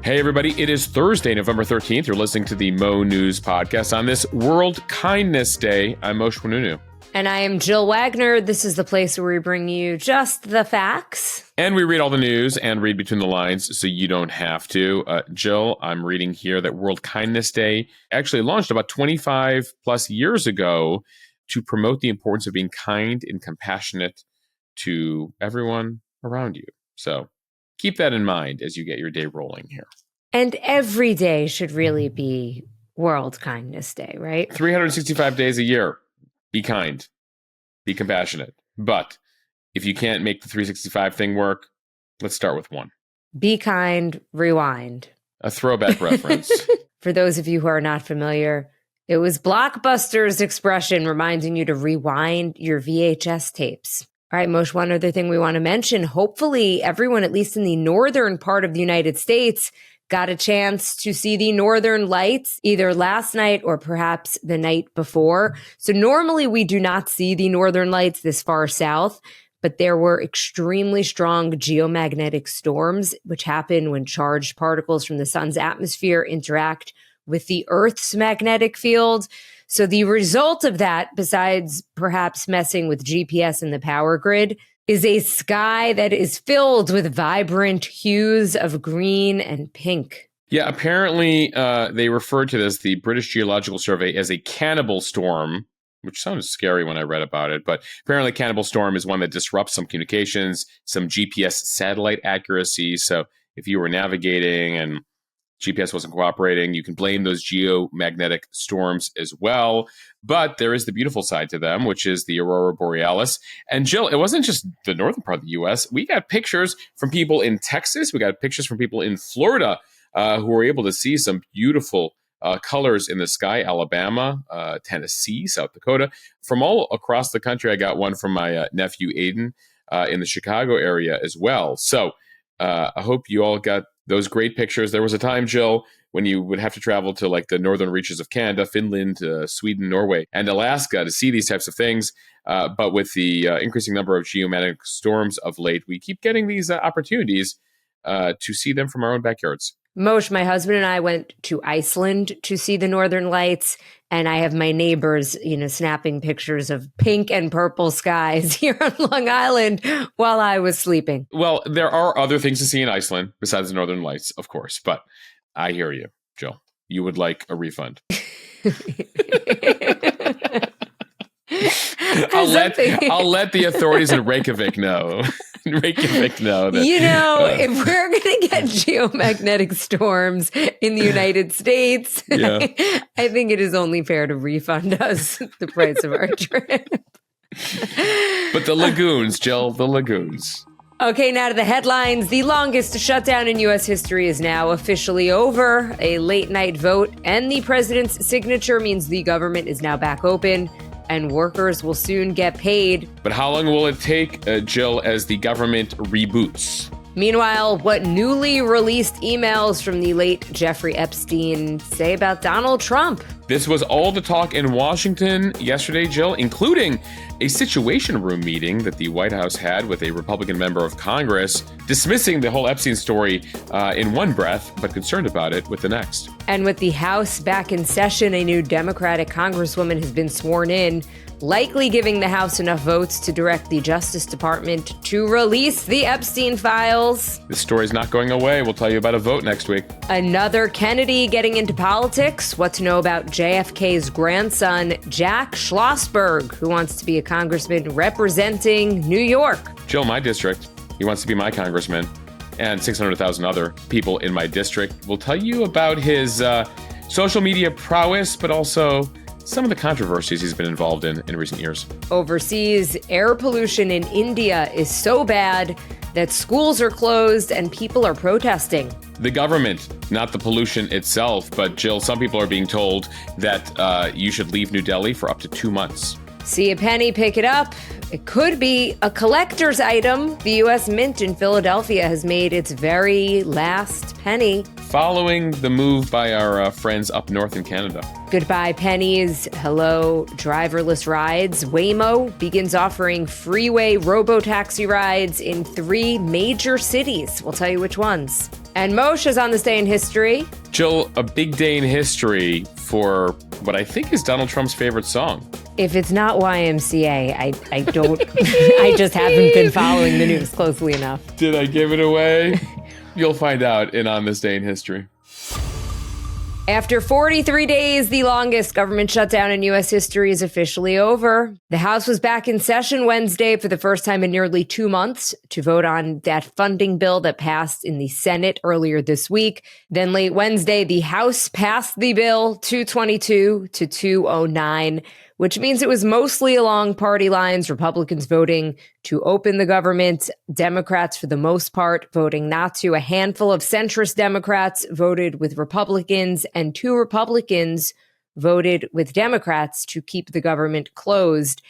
Hey, everybody. It is Thursday, November 13th. You're listening to the Mo News Podcast on this World Kindness Day. I'm Moshe Wanunu. And I am Jill Wagner. This is the place where we bring you just the facts. And we read all the news and read between the lines so you don't have to. Jill, I'm reading here that World Kindness Day actually launched about 25 plus years ago to promote the importance of being kind and compassionate to everyone around you. So keep that in mind as you get your day rolling here. And every day should really be World Kindness Day, right? 365 days a year. Be kind. Be compassionate. But if you can't make the 365 thing work, let's start with one. Be kind, rewind. A throwback reference. For those of you who are not familiar, it was Blockbuster's expression reminding you to rewind your VHS tapes. All right, Moshe, one other thing we want to mention. Hopefully everyone, at least in the northern part of the United States, got a chance to see the northern lights either last night or perhaps the night before. So normally we do not see the northern lights this far south, but there were extremely strong geomagnetic storms, which happen when charged particles from the sun's atmosphere interact with the Earth's magnetic field. So the result of that, besides perhaps messing with GPS and the power grid, is a sky that is filled with vibrant hues of green and pink. Yeah, apparently they referred to this, the British Geological Survey, as a cannibal storm, which sounded scary when I read about it. But apparently cannibal storm is one that disrupts some communications, some GPS satellite accuracy. So if you were navigating and GPS wasn't cooperating, you can blame those geomagnetic storms as well. But there is the beautiful side to them, which is the Aurora Borealis. And Jill, it wasn't just the northern part of the U.S. We got pictures from people in Texas. We got pictures from people in Florida who were able to see some beautiful colors in the sky. Alabama, Tennessee, South Dakota. From all across the country, I got one from my nephew, Aiden, in the Chicago area as well. So I hope you all got those great pictures. There was a time, Jill, when you would have to travel to like the northern reaches of Canada, Finland, Sweden, Norway, and Alaska to see these types of things. But with the increasing number of geomagnetic storms of late, we keep getting these opportunities to see them from our own backyards. Moshe, my husband and I went to Iceland to see the northern lights, and I have my neighbors, snapping pictures of pink and purple skies here on Long Island while I was sleeping. Well, there are other things to see in Iceland besides the northern lights, of course, but I hear you, Jill. You would like a refund. I'll let the authorities in Reykjavik know. That, if we're going to get geomagnetic storms in the United States, yeah. I think it is only fair to refund us the price of our trip. But the lagoons, Jill, the lagoons. Okay, now to the headlines. The longest shutdown in U.S. history is now officially over. A late-night vote and the president's signature means the government is now back open, and workers will soon get paid. But how long will it take, Jill, as the government reboots? Meanwhile, what newly released emails from the late Jeffrey Epstein say about Donald Trump? This was all the talk in Washington yesterday, Jill, including a Situation Room meeting that the White House had with a Republican member of Congress, dismissing the whole Epstein story in one breath, but concerned about it with the next. And with the House back in session, a new Democratic Congresswoman has been sworn in, likely giving the House enough votes to direct the Justice Department to release the Epstein files. This story's not going away. We'll tell you about a vote next week. Another Kennedy getting into politics. What to know about JFK's grandson, Jack Schlossberg, who wants to be a congressman representing New York. Jill, my district. He wants to be my congressman. And 600,000 other people in my district. We'll tell you about his social media prowess, but also some of the controversies he's been involved in recent years. Overseas, air pollution in India is so bad that schools are closed and people are protesting. The government, not the pollution itself. But Jill, some people are being told that you should leave New Delhi for up to 2 months. See a penny, pick it up. It could be a collector's item. The U.S. Mint in Philadelphia has made its very last penny. Following the move by our friends up north in Canada. Goodbye pennies, hello driverless rides. Waymo begins offering Freeway Robotaxi rides in 3 major cities. We'll tell you which ones. And Moshe is on this day in history. Jill, a big day in history for what I think is Donald Trump's favorite song. If it's not YMCA, I don't, I just haven't been following the news closely enough. Did I give it away? You'll find out in On This Day in History. After 43 days, the longest government shutdown in U.S. history is officially over. The House was back in session Wednesday for the first time in nearly 2 months to vote on that funding bill that passed in the Senate earlier this week. Then late Wednesday, the House passed the bill 222 to 209, which means it was mostly along party lines, Republicans voting to open the government, Democrats, for the most part, voting not to. A handful of centrist Democrats voted with Republicans, and 2 Republicans voted with Democrats to keep the government closed.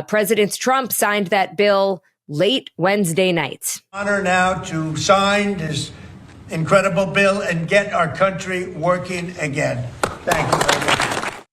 President Trump signed that bill late Wednesday night. Honor now to sign this incredible bill and get our country working again. Thank you very much.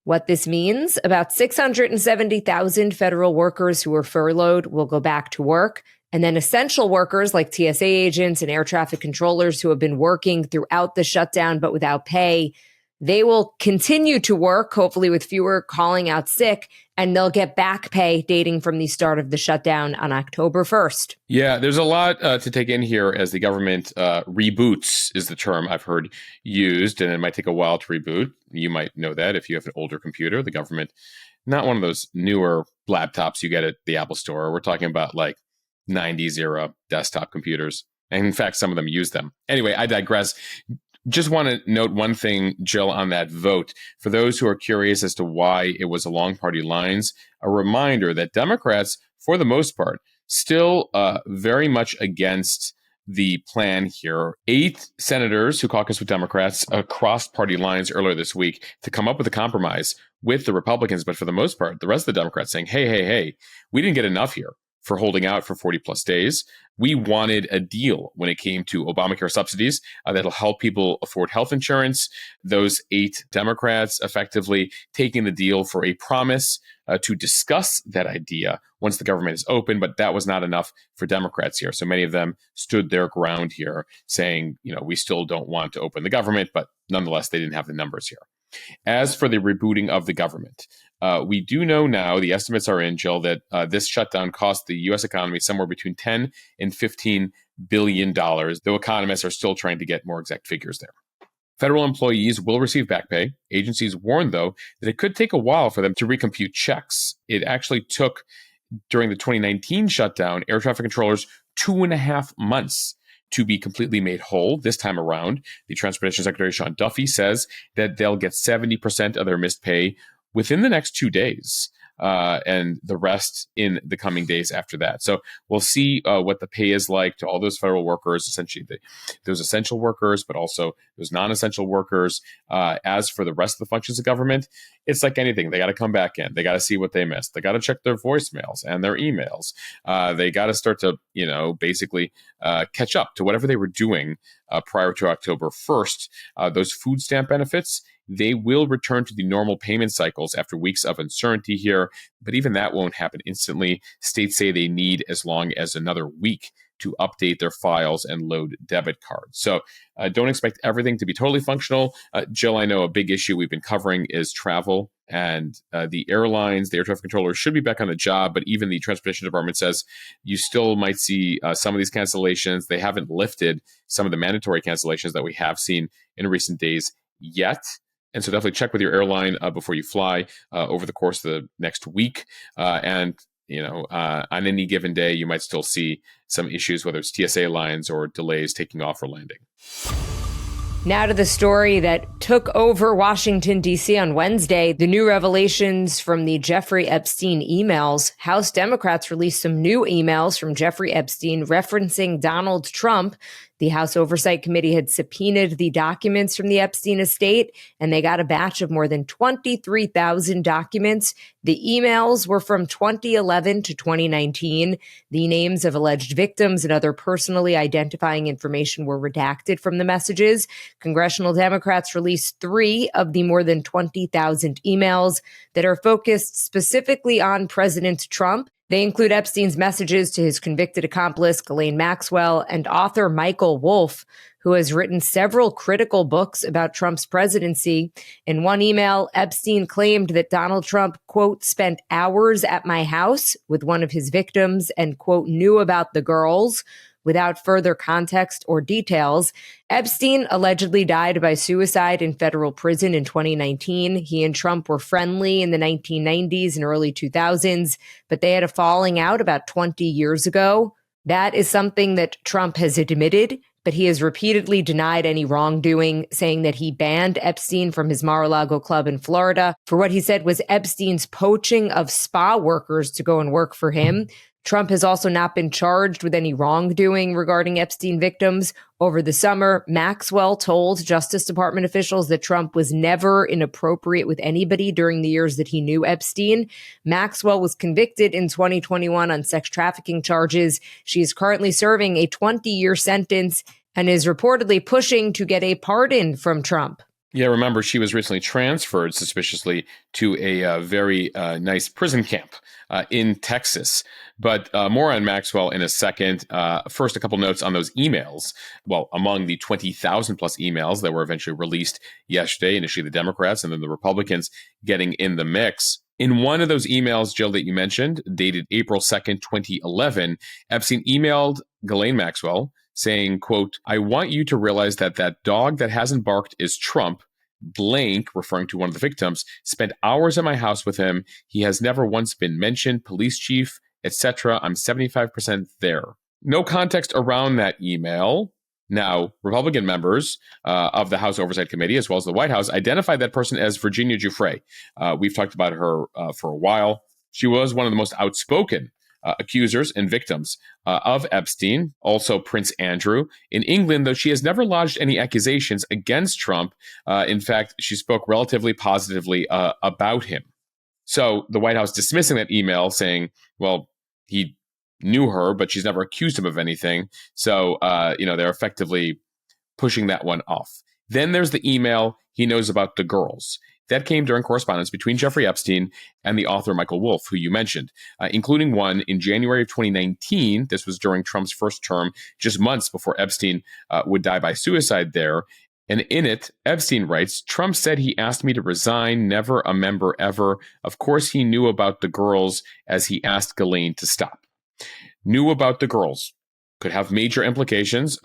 What this means, about 670,000 federal workers who were furloughed will go back to work. And then essential workers like TSA agents and air traffic controllers who have been working throughout the shutdown but without pay, they will continue to work, hopefully with fewer calling out sick, and they'll get back pay dating from the start of the shutdown on October 1st. Yeah, there's a lot to take in here as the government reboots is the term I've heard used, and it might take a while to reboot. You might know that if you have an older computer. The government, not one of those newer laptops you get at the Apple Store. We're talking about like 90s era desktop computers. And in fact, some of them use them. Anyway, I digress. Just want to note one thing, Jill, on that vote. For those who are curious as to why it was along party lines, a reminder that Democrats, for the most part, still very much against the plan here. 8 senators who caucus with Democrats crossed party lines earlier this week to come up with a compromise with the Republicans. But for the most part, the rest of the Democrats saying, hey, we didn't get enough here for holding out for 40 plus days. We wanted a deal when it came to Obamacare subsidies that'll help people afford health insurance. Those 8 Democrats effectively taking the deal for a promise to discuss that idea once the government is open, but that was not enough for Democrats here. So many of them stood their ground here saying, we still don't want to open the government, but nonetheless, they didn't have the numbers here. As for the rebooting of the government, we do know now, the estimates are in, Jill, that this shutdown cost the U.S. economy somewhere between $10 and $15 billion, though economists are still trying to get more exact figures there. Federal employees will receive back pay. Agencies warned, though, that it could take a while for them to recompute checks. It actually took, during the 2019 shutdown, air traffic controllers 2.5 months to be completely made whole this time around. The Transportation Secretary, Sean Duffy, says that they'll get 70% of their missed pay within the next 2 days, and the rest in the coming days after that. So we'll see what the pay is like to all those federal workers, essentially those essential workers, but also those non-essential workers. As for the rest of the functions of government, it's like anything. They got to come back in. They got to see what they missed. They got to check their voicemails and their emails. They got to start to, basically catch up to whatever they were doing prior to October 1st. Those food stamp benefits, they will return to the normal payment cycles after weeks of uncertainty here, but even that won't happen instantly. States say they need as long as another week to update their files and load debit cards. So don't expect everything to be totally functional. Jill, I know a big issue we've been covering is travel, and the airlines, the air traffic controllers should be back on the job, but even the Transportation Department says you still might see some of these cancellations. They haven't lifted some of the mandatory cancellations that we have seen in recent days yet. And so definitely check with your airline before you fly over the course of the next week. On any given day, you might still see some issues, whether it's TSA lines or delays taking off or landing. Now to the story that took over Washington, D.C. on Wednesday, the new revelations from the Jeffrey Epstein emails. House Democrats released some new emails from Jeffrey Epstein referencing Donald Trump. The House Oversight Committee had subpoenaed the documents from the Epstein estate, and they got a batch of more than 23,000 documents. The emails were from 2011 to 2019. The names of alleged victims and other personally identifying information were redacted from the messages. Congressional Democrats released 3 of the more than 20,000 emails that are focused specifically on President Trump. They include Epstein's messages to his convicted accomplice, Ghislaine Maxwell, and author Michael Wolff, who has written several critical books about Trump's presidency. In one email, Epstein claimed that Donald Trump, quote, spent hours at my house with one of his victims and, quote, knew about the girls, without further context or details. Epstein allegedly died by suicide in federal prison in 2019. He and Trump were friendly in the 1990s and early 2000s, but they had a falling out about 20 years ago. That is something that Trump has admitted, but he has repeatedly denied any wrongdoing, saying that he banned Epstein from his Mar-a-Lago club in Florida for what he said was Epstein's poaching of spa workers to go and work for him. Trump has also not been charged with any wrongdoing regarding Epstein victims. Over the summer, Maxwell told Justice Department officials that Trump was never inappropriate with anybody during the years that he knew Epstein. Maxwell was convicted in 2021 on sex trafficking charges. She is currently serving a 20-year sentence and is reportedly pushing to get a pardon from Trump. Yeah, remember, she was recently transferred suspiciously to a very nice prison camp in Texas. But more on Maxwell in a second. First, a couple notes on those emails. Well, among the 20,000 plus emails that were eventually released yesterday, initially the Democrats and then the Republicans getting in the mix. In one of those emails, Jill, that you mentioned, dated April 2nd, 2011, Epstein emailed Ghislaine Maxwell saying, quote, I want you to realize that that dog that hasn't barked is Trump. Blank, referring to one of the victims, spent hours at my house with him. He has never once been mentioned, police chief, etc. I'm 75% there. No context around that email. Now, Republican members of the House Oversight Committee, as well as the White House, identified that person as Virginia Giuffre. We've talked about her for a while. She was one of the most outspoken accusers and victims of Epstein, also Prince Andrew. In England, though, she has never lodged any accusations against Trump. In fact, she spoke relatively positively about him. So the White House dismissing that email, saying, well, he knew her, but she's never accused him of anything. So, they're effectively pushing that one off. Then there's the email he knows about the girls. That came during correspondence between Jeffrey Epstein and the author Michael Wolff, who you mentioned, including one in January of 2019. This was during Trump's first term, just months before Epstein would die by suicide there. And in it, Epstein writes, Trump said he asked me to resign, never a member ever. Of course, he knew about the girls as he asked Ghislaine to stop. Knew about the girls. Could have major implications,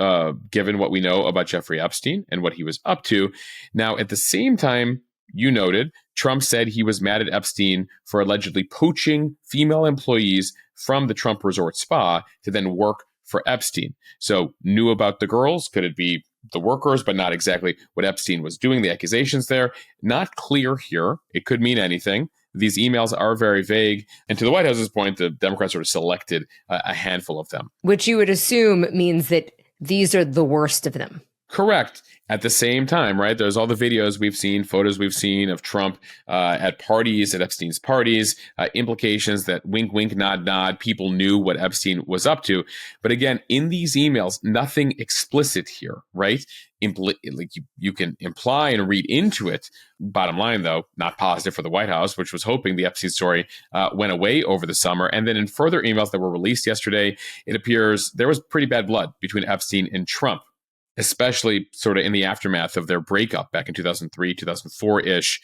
given what we know about Jeffrey Epstein and what he was up to. Now, at the same time, you noted, Trump said he was mad at Epstein for allegedly poaching female employees from the Trump Resort Spa to then work for Epstein. So knew about the girls. Could it be the workers, but not exactly what Epstein was doing? The accusations there, not clear here. It could mean anything. These emails are very vague. And to the White House's point, the Democrats sort of selected a handful of them. Which you would assume means that these are the worst of them. Correct. At the same time, right, there's all the videos we've seen, photos we've seen of Trump at parties, at Epstein's parties, implications that wink, wink, nod, nod, people knew what Epstein was up to. But again, in these emails, nothing explicit here, right? Like you can imply and read into it. Bottom line, though, not positive for the White House, which was hoping the Epstein story went away over the summer. And then in further emails that were released yesterday, it appears there was pretty bad blood between Epstein and Trump, especially sort of in the aftermath of their breakup back in 2003, 2004-ish.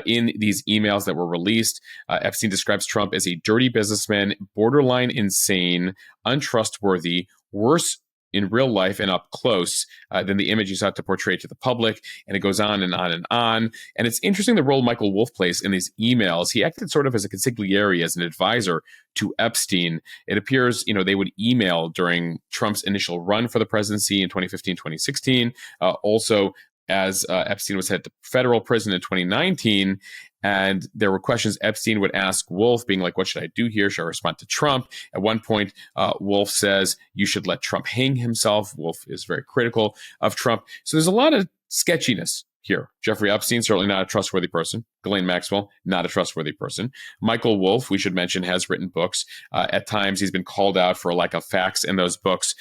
In these emails that were released, Epstein describes Trump as a dirty businessman, borderline insane, untrustworthy, worse in real life and up close than the image he sought to portray to the public. And it goes on and on and on. And it's interesting the role Michael Wolff plays in these emails. He acted sort of as a consigliere, as an advisor to Epstein. It appears, they would email during Trump's initial run for the presidency in 2015, 2016. Also, as Epstein was headed to federal prison in 2019. And there were questions Epstein would ask Wolf, being like, what should I do here? Should I respond to Trump? At one point, Wolf says, you should let Trump hang himself. Wolf is very critical of Trump. So there's a lot of sketchiness here. Jeffrey Epstein, certainly not a trustworthy person. Ghislaine Maxwell, not a trustworthy person. Michael Wolff, we should mention, has written books. At times, he's been called out for a lack of facts in those books.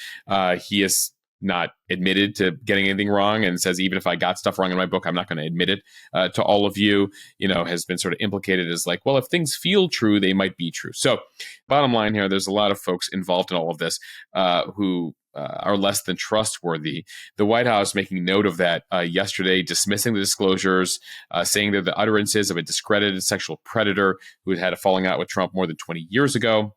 He has not admitted to getting anything wrong and says, even if I got stuff wrong in my book, I'm not going to admit it to all of you, has been sort of implicated as like, well, if things feel true, they might be true. So bottom line here, there's a lot of folks involved in all of this who are less than trustworthy. The White House making note of that yesterday, dismissing the disclosures, saying they're the utterances of a discredited sexual predator who had had a falling out with Trump more than 20 years ago,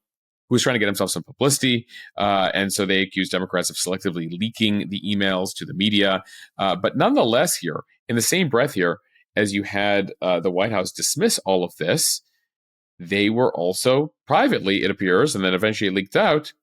who was trying to get himself some publicity. And so they accused Democrats of selectively leaking the emails to the media. But nonetheless here, in the same breath here, as you had the White House dismiss all of this, they were also privately, it appears, and then eventually leaked out,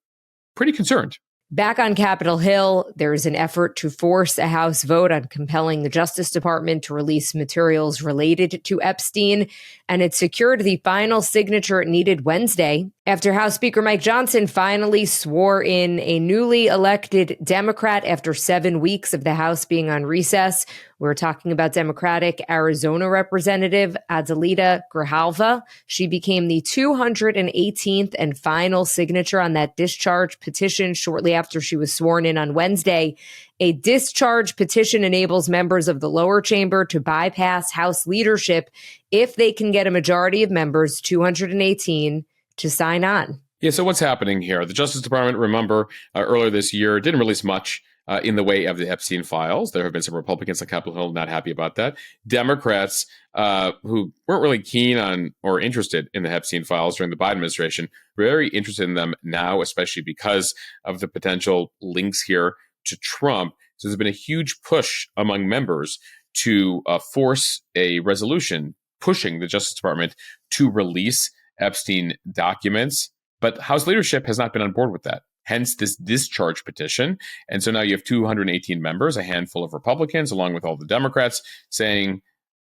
pretty concerned. Back on Capitol Hill, there is an effort to force a House vote on compelling the Justice Department to release materials related to Epstein, and it secured the final signature it needed Wednesday after House Speaker Mike Johnson finally swore in a newly elected Democrat after 7 weeks of the House being on recess. We're talking about Democratic Arizona Representative Adelita Grijalva. She became the 218th and final signature on that discharge petition shortly after she was sworn in on Wednesday. A discharge petition enables members of the lower chamber to bypass House leadership if they can get a majority of members, 218, to sign on. Yeah, so what's happening here? The Justice Department, remember, earlier this year didn't release much in the way of the Epstein files. There have been some Republicans on Capitol Hill not happy about that. Democrats who weren't really keen on or interested in the Epstein files during the Biden administration, very interested in them now, especially because of the potential links here to Trump. So there's been a huge push among members to force a resolution pushing the Justice Department to release Epstein documents. But House leadership has not been on board with that. Hence this discharge petition. And so now you have 218 members, a handful of Republicans, along with all the Democrats, saying,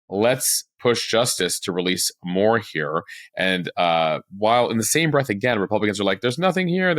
let's push justice to release more here. And while in the same breath, again, Republicans are like, there's nothing here.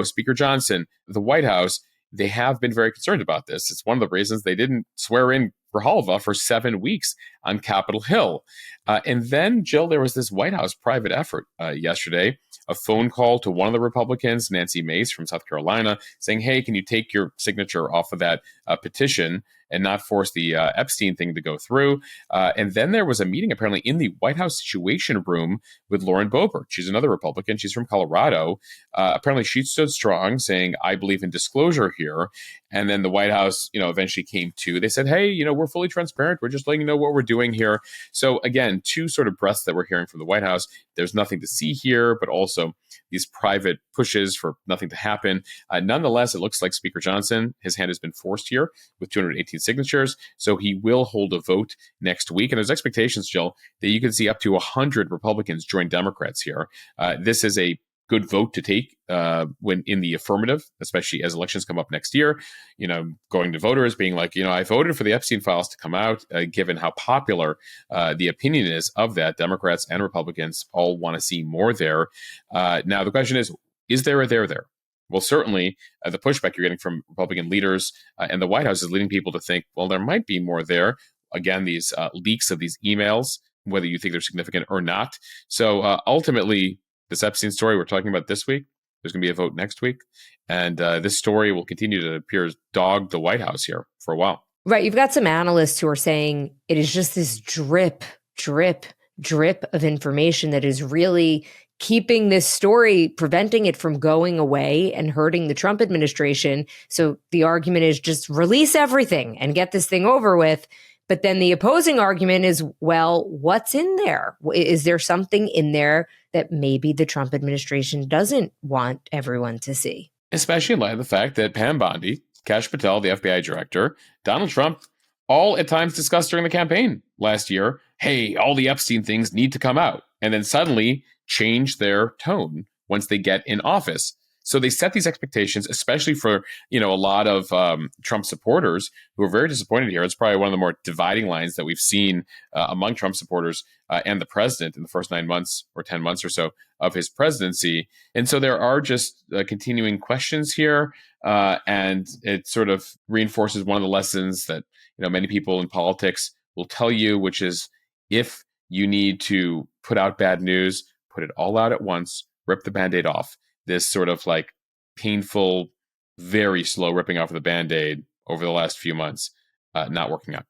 Speaker Johnson, the White House, they have been very concerned about this. It's one of the reasons they didn't swear in Grijalva for 7 weeks on Capitol Hill. And then, Jill, there was this White House private effort yesterday, a phone call to one of the Republicans, Nancy Mace from South Carolina, saying, hey, can you take your signature off of that petition and not force the Epstein thing to go through? And then there was a meeting apparently in the White House Situation Room with Lauren Boebert. She's another Republican. She's from Colorado. Apparently she stood strong, saying, I believe in disclosure here. And then the White House, eventually came to. They said, hey, we're fully transparent. We're just letting you know what we're doing here. So again, two sort of breaths that we're hearing from the White House. There's nothing to see here, but also these private pushes for nothing to happen. Nonetheless, it looks like Speaker Johnson, his hand has been forced here with 218 signatures. So he will hold a vote next week. And there's expectations, Jill, that you can see up to 100 Republicans join Democrats here. This is a good vote to take when in the affirmative, especially as elections come up next year, going to voters being like, I voted for the Epstein files to come out, given how popular the opinion is of that. Democrats and Republicans all want to see more there. Now, the question is there a there? Well, certainly the pushback you're getting from Republican leaders and the White House is leading people to think, well, there might be more there. Again, these leaks of these emails, whether you think they're significant or not. So ultimately, this Epstein story we're talking about this week, there's going to be a vote next week. And this story will continue to appear as dog the White House here for a while. Right. You've got some analysts who are saying it is just this drip of information that is really keeping this story, preventing it from going away and hurting the Trump administration. So the argument is just release everything and get this thing over with. But then the opposing argument is, well, what's in there? Is there something in there that maybe the Trump administration doesn't want everyone to see? Especially in light of the fact that Pam Bondi, Kash Patel, the FBI director, Donald Trump, all at times discussed during the campaign last year, hey, all the Epstein things need to come out. And then suddenly change their tone once they get in office. So they set these expectations, especially for, a lot of Trump supporters who are very disappointed here. It's probably one of the more dividing lines that we've seen among Trump supporters and the president in the first 9 months or 10 months or so of his presidency. And so there are just continuing questions here. And it sort of reinforces one of the lessons that, many people in politics will tell you, which is if you need to put out bad news, put it all out at once, rip the Band-Aid off. This sort of like painful, very slow ripping off of the Band-Aid over the last few months, not working out.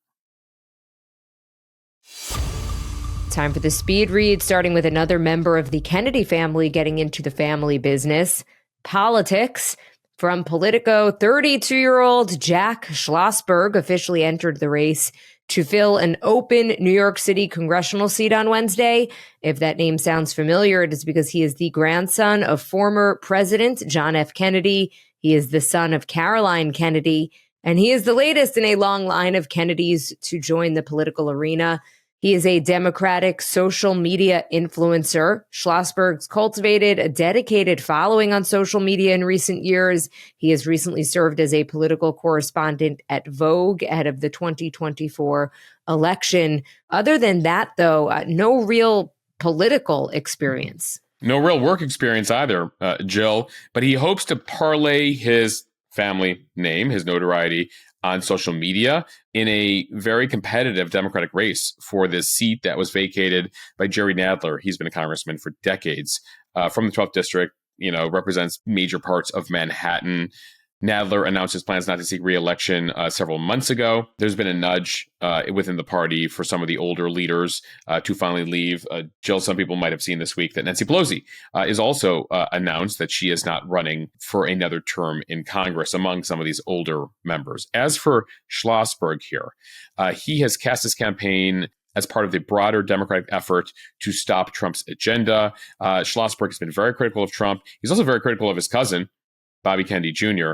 Time for the speed read, starting with another member of the Kennedy family getting into the family business. Politics. From Politico, 32-year-old Jack Schlossberg officially entered the race to fill an open New York City congressional seat on Wednesday. If that name sounds familiar, it is because he is the grandson of former President John F. Kennedy. He is the son of Caroline Kennedy, and he is the latest in a long line of Kennedys to join the political arena. He is a Democratic social media influencer. Schlossberg's cultivated a dedicated following on social media in recent years. He has recently served as a political correspondent at Vogue ahead of the 2024 election. Other than that, though, no real political experience. No real work experience either, Jill, but he hopes to parlay his family name, his notoriety, on social media in a very competitive Democratic race for this seat that was vacated by Jerry Nadler. He's been a congressman for decades from the 12th district, represents major parts of Manhattan. Nadler announced his plans not to seek re-election several months ago. There's been a nudge within the party for some of the older leaders to finally leave. Jill, some people might have seen this week that Nancy Pelosi is also announced that she is not running for another term in Congress among some of these older members. As for Schlossberg here, he has cast his campaign as part of the broader Democratic effort to stop Trump's agenda. Schlossberg has been very critical of Trump. He's also very critical of his cousin, Bobby Kennedy Jr.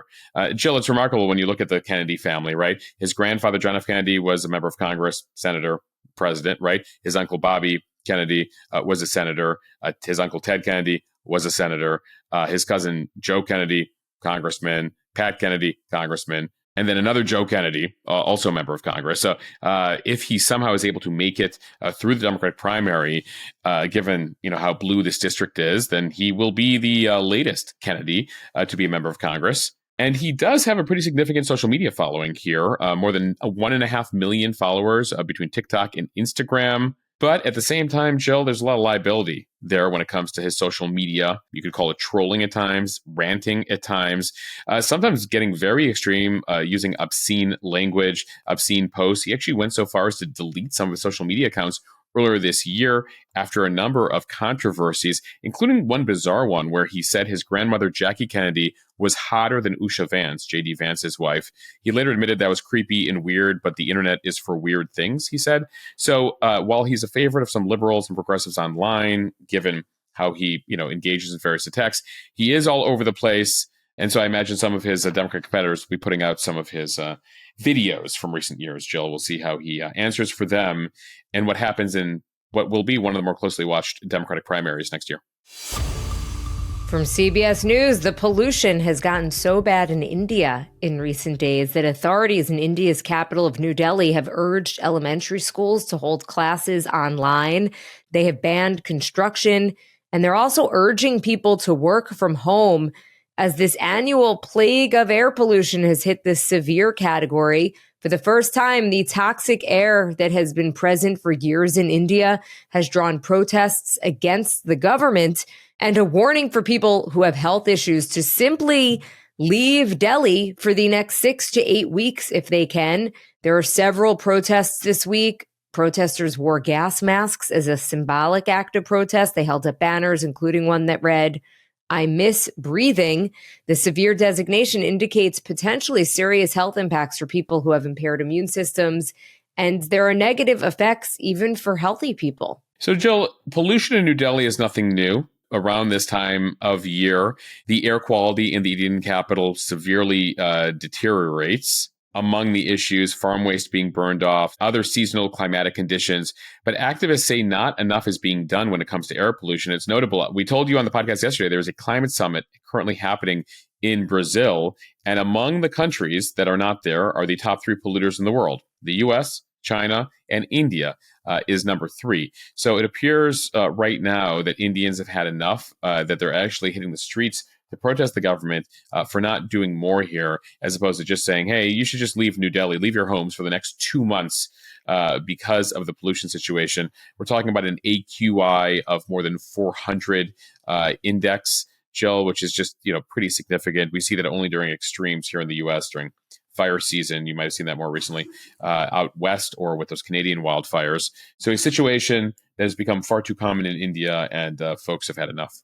Jill, it's remarkable when you look at the Kennedy family, right? His grandfather, John F. Kennedy, was a member of Congress, senator, president, right? His uncle, Bobby Kennedy, was a senator. His uncle, Ted Kennedy, was a senator. His cousin, Joe Kennedy, congressman. Pat Kennedy, congressman. And then another Joe Kennedy, also a member of Congress. So if he somehow is able to make it through the Democratic primary, given how blue this district is, then he will be the latest Kennedy to be a member of Congress. And he does have a pretty significant social media following here, more than 1.5 million followers between TikTok and Instagram. But at the same time, Jill, there's a lot of liability there when it comes to his social media. You could call it trolling at times, ranting at times, sometimes getting very extreme, using obscene language, obscene posts. He actually went so far as to delete some of his social media accounts earlier this year after a number of controversies, including one bizarre one where he said his grandmother, Jackie Kennedy, was hotter than Usha Vance, J.D. Vance's wife. He later admitted that was creepy and weird, but the internet is for weird things, he said. So while he's a favorite of some liberals and progressives online, given how he engages in various attacks, he is all over the place. And so I imagine some of his Democratic competitors will be putting out some of his videos from recent years. Jill, we'll see how he answers for them and what happens in what will be one of the more closely watched Democratic primaries next year. From CBS News, the pollution has gotten so bad in India in recent days that authorities in India's capital of New Delhi have urged elementary schools to hold classes online. They have banned construction, and they're also urging people to work from home as this annual plague of air pollution has hit this severe category. For the first time, the toxic air that has been present for years in India has drawn protests against the government and a warning for people who have health issues to simply leave Delhi for the next 6 to 8 weeks if they can. There are several protests this week. Protesters wore gas masks as a symbolic act of protest. They held up banners, including one that read, "I miss breathing." The severe designation indicates potentially serious health impacts for people who have impaired immune systems, and there are negative effects even for healthy people. So, Jill, pollution in New Delhi is nothing new. Around this time of year, the air quality in the Indian capital severely deteriorates. Among the issues, farm waste being burned off, other seasonal climatic conditions. But activists say not enough is being done when it comes to air pollution. It's notable. We told you on the podcast yesterday, there's a climate summit currently happening in Brazil. And among the countries that are not there are the top 3 polluters in the world. The US, China, and India is number 3. So it appears right now that Indians have had enough, that they're actually hitting the streets to protest the government for not doing more here, as opposed to just saying, hey, you should just leave New Delhi, leave your homes for the next 2 months because of the pollution situation. We're talking about an AQI of more than 400 index, Jill, which is just, pretty significant. We see that only during extremes here in the U.S. during fire season. You might have seen that more recently out west or with those Canadian wildfires. So a situation that has become far too common in India, and folks have had enough.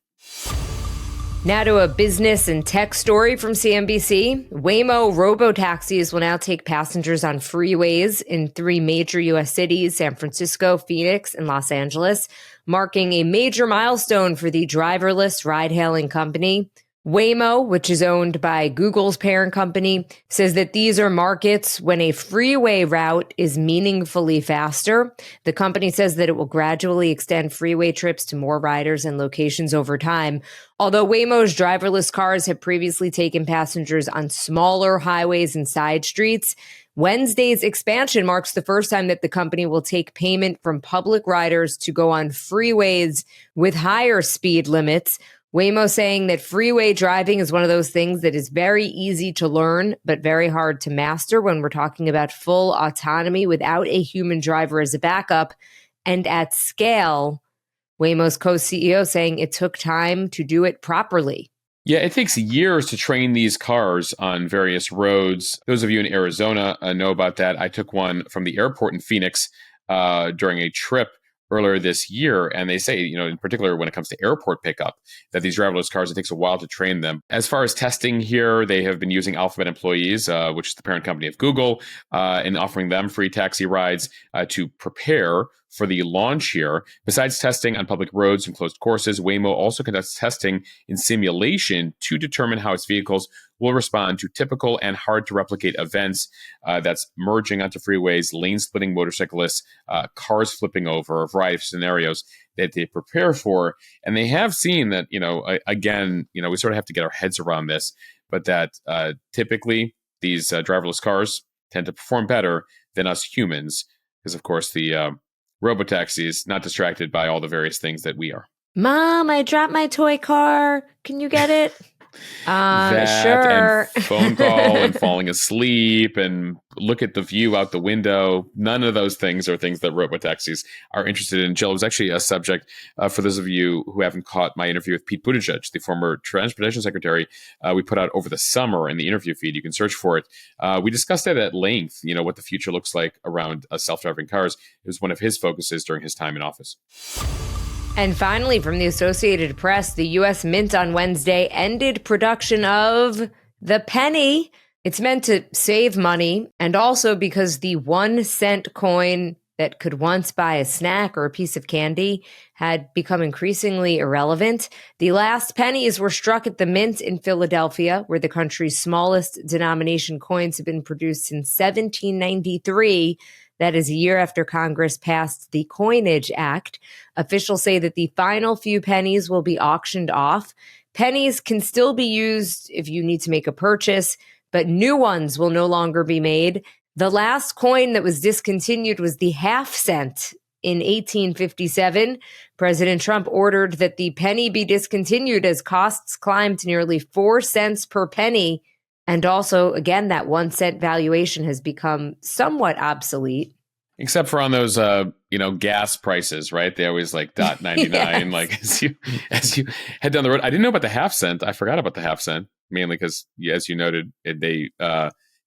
Now to a business and tech story from CNBC. Waymo Robotaxis will now take passengers on freeways in 3 major U.S. cities, San Francisco, Phoenix, and Los Angeles, marking a major milestone for the driverless ride-hailing company. Waymo, which is owned by Google's parent company, says that these are markets when a freeway route is meaningfully faster. The company says that it will gradually extend freeway trips to more riders and locations over time. Although Waymo's driverless cars have previously taken passengers on smaller highways and side streets, Wednesday's expansion marks the first time that the company will take payment from public riders to go on freeways with higher speed limits. Waymo saying that freeway driving is one of those things that is very easy to learn, but very hard to master when we're talking about full autonomy without a human driver as a backup and at scale. Waymo's co-CEO saying it took time to do it properly. Yeah, it takes years to train these cars on various roads. Those of you in Arizona know about that. I took one from the airport in Phoenix during a trip earlier this year, and they say, in particular when it comes to airport pickup, that these driverless cars, it takes a while to train them. As far as testing here, they have been using Alphabet employees, which is the parent company of Google, and offering them free taxi rides to prepare for the launch here. Besides testing on public roads and closed courses, Waymo also conducts testing in simulation to determine how its vehicles will respond to typical and hard to replicate events that's merging onto freeways, lane splitting motorcyclists, cars flipping over, a variety of scenarios that they prepare for. And they have seen that, again, we sort of have to get our heads around this, but that typically these driverless cars tend to perform better than us humans, because of course the Robotaxi is not distracted by all the various things that we are. Mom, I dropped my toy car. Can you get it? That sure. And phone call and falling asleep and look at the view out the window. None of those things are things that Robotaxis are interested in. Jill, it was actually a subject for those of you who haven't caught my interview with Pete Buttigieg, the former transportation secretary. We put out over the summer in the interview feed. You can search for it. We discussed it at length, what the future looks like around self-driving cars. It was one of his focuses during his time in office. And finally, from the Associated Press, the U.S. Mint on Wednesday ended production of the penny. It's meant to save money, and also because the 1 cent coin that could once buy a snack or a piece of candy had become increasingly irrelevant. The last pennies were struck at the Mint in Philadelphia, where the country's smallest denomination coins have been produced since 1793. That is a year after Congress passed the Coinage Act. Officials say that the final few pennies will be auctioned off. Pennies can still be used if you need to make a purchase, but new ones will no longer be made. The last coin that was discontinued was the half cent in 1857. President Trump ordered that the penny be discontinued as costs climbed to nearly 4 cents per penny. And also, again, that 1 cent valuation has become somewhat obsolete. Except for on those, gas prices, right? They always like .99, yes. Like as you head down the road. I didn't know about the half cent. I forgot about the half cent, mainly because, as you noted, they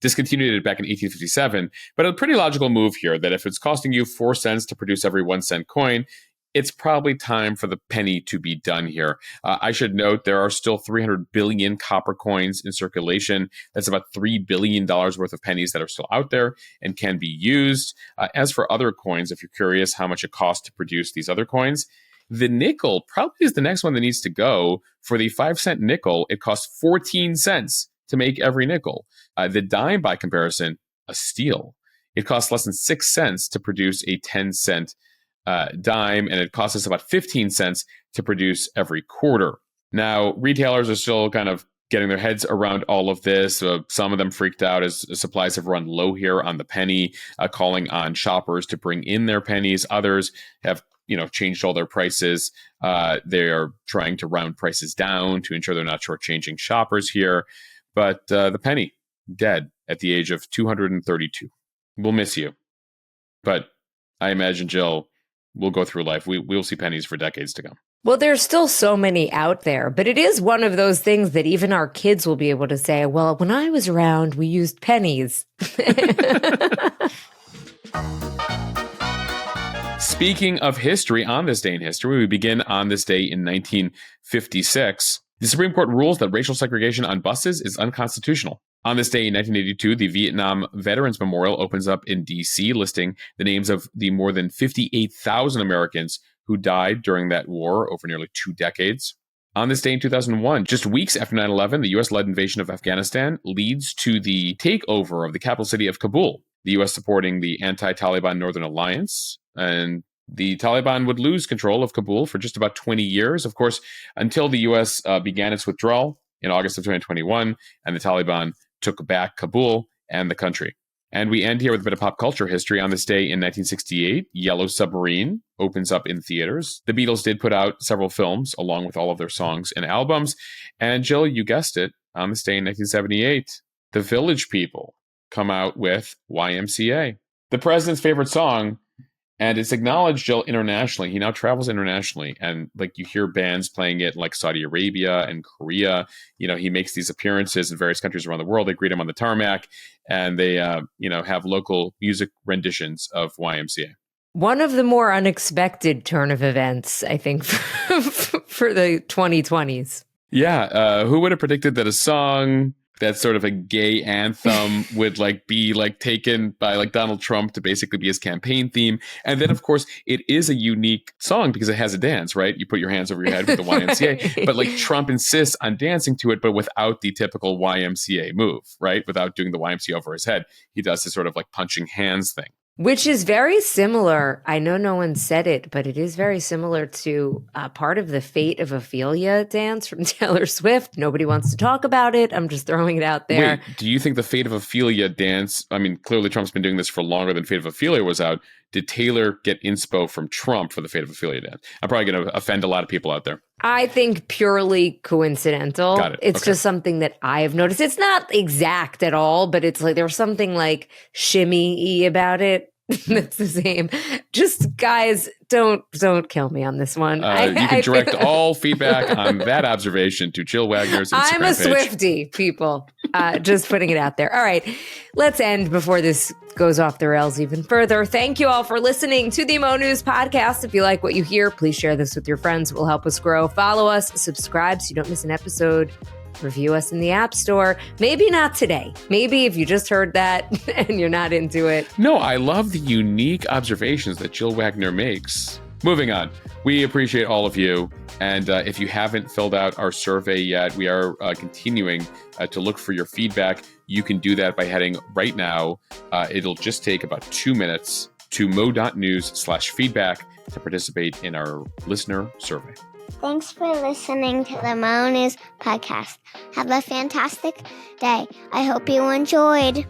discontinued it back in 1857. But a pretty logical move here that if it's costing you 4 cents to produce every 1 cent coin, it's probably time for the penny to be done here. I should note there are still 300 billion copper coins in circulation. That's about $3 billion worth of pennies that are still out there and can be used. As for other coins, if you're curious how much it costs to produce these other coins, the nickel probably is the next one that needs to go. For the 5 cent nickel, it costs 14 cents to make every nickel. The dime, by comparison, a steal. It costs less than 6 cents to produce a 10-cent dime, and it costs us about 15 cents to produce every quarter. Now, retailers are still kind of getting their heads around all of this. Some of them freaked out as supplies have run low here on the penny, calling on shoppers to bring in their pennies. Others have changed all their prices. They are trying to round prices down to ensure they're not shortchanging shoppers here. But the penny, dead at the age of 232. We'll miss you. But I imagine, Jill, we'll go through life. We'll see pennies for decades to come. Well, there's still so many out there, but it is one of those things that even our kids will be able to say, well, when I was around, we used pennies. Speaking of history, on this day in history, we begin on this day in 1956. The Supreme Court rules that racial segregation on buses is unconstitutional. On this day in 1982, the Vietnam Veterans Memorial opens up in D.C., listing the names of the more than 58,000 Americans who died during that war over nearly 2 decades. On this day in 2001, just weeks after 9/11, the U.S.-led invasion of Afghanistan leads to the takeover of the capital city of Kabul, the U.S. supporting the anti-Taliban Northern Alliance, and the Taliban would lose control of Kabul for just about 20 years, of course, until the U.S. Began its withdrawal in August of 2021, and the Taliban took back Kabul and the country. And we end here with a bit of pop culture history. On this day in 1968, Yellow Submarine opens up in theaters. The Beatles did put out several films along with all of their songs and albums. And Jill, you guessed it, on this day in 1978, the Village People come out with YMCA, the president's favorite song. And it's acknowledged, Jill, internationally. He now travels internationally, and you hear bands playing it in Saudi Arabia and Korea. He makes these appearances in various countries around the world. They greet him on the tarmac, and they, have local music renditions of YMCA. One of the more unexpected turn of events, I think, for the 2020s. Yeah, who would have predicted that a song that's sort of a gay anthem would be taken by Donald Trump to basically be his campaign theme. And then, of course, it is a unique song because it has a dance, right? You put your hands over your head with the YMCA, but Trump insists on dancing to it, but without the typical YMCA move, right? Without doing the YMCA over his head. He does this sort of punching hands thing. Which is very similar. I know no one said it, but it is very similar to part of the Fate of Ophelia dance from Taylor Swift. Nobody wants to talk about it. I'm just throwing it out there. Wait, do you think the Fate of Ophelia dance, I mean, clearly Trump's been doing this for longer than Fate of Ophelia was out. Did Taylor get inspo from Trump for the Fate of Ophelia dance? I'm probably going to offend a lot of people out there. I think purely coincidental. Got it. It's Okay. just something that I have noticed. It's not exact at all, but it's there's something shimmy-y about it. That's the same. Just guys, don't kill me on this one. You can direct all feedback on that observation to Jill Wagner's Instagram I'm a page. Swiftie, people. Just putting it out there. All right, let's end before this goes off the rails even further. Thank you all for listening to the Mo News Podcast. If you like what you hear, please share this with your friends. It will help us grow. Follow us, subscribe so you don't miss an episode. Review us in the App Store. Maybe not today. Maybe if you just heard that and you're not into it. No, I love the unique observations that Jill Wagner makes. Moving on. We appreciate all of you. And if you haven't filled out our survey yet, we are continuing to look for your feedback. You can do that by heading right now. It'll just take about 2 minutes to mo.news/feedback to participate in our listener survey. Thanks for listening to the Mo News Podcast. Have a fantastic day. I hope you enjoyed.